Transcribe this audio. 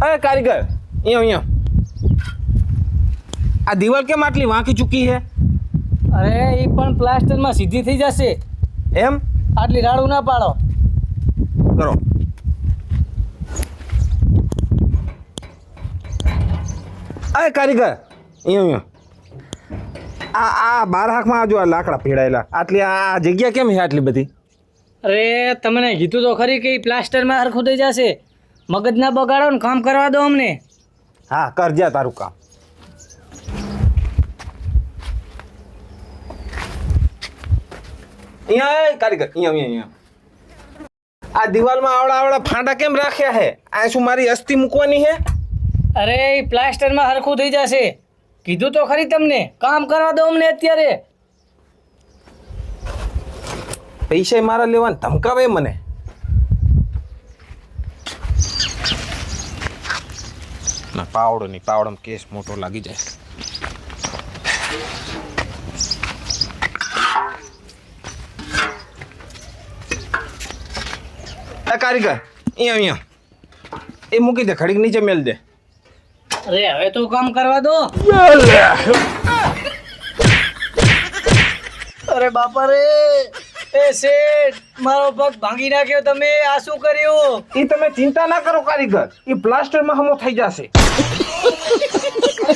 અરે કારીગર અહીંયા આ દિવાલ કેમ આટલી વાંકી ચૂકી છે? અરે એ પણ પ્લાસ્ટરમાં સીધી થઈ જશે. એમ આટલી રાડું ના પાડો. કરો. અરે કારીગર અહીંયા આ બાર હાથમાં જો આ લાકડા પીડાયેલા આટલી આ જગ્યા કેમ છે આટલી બધી? અરે તમને કીધું તો ખરી કે પ્લાસ્ટરમાં હરખું થઈ જશે. મગજ ના બગાડો ને કામ કરવા દો અમને. હા કરજા તારું કામ. અહીંયા કારીગર અહીંયા આ દિવાલમાં આવડા ફાંડા કેમ રાખ્યા છે? આ શું મારી અસ્થિ મૂકવાની છે? અરે એ પ્લાસ્ટરમાં હરખું થઈ જશે. કીધું તો ખરી તમને કામ કરવા દો અમને અત્યારે. પૈસા મારા લેવાને ધમકાવે મને. ના પાવડો નહીં, પાવડોમાં કેસ મોટો લાગી જાય. આ કારીગર અહીંયા એ મૂકી દે, ઘડીક નીચે મેલ દે. અરે હવે તો કામ કરવા દો. અરે બાપા રે, એ શેઠ મારો પગ ભાંગી નાખ્યો તમે. આ શું કર્યું? એ તમે ચિંતા ના કરો કારીગર, એ પ્લાસ્ટરમાં હમો થઈ જશે.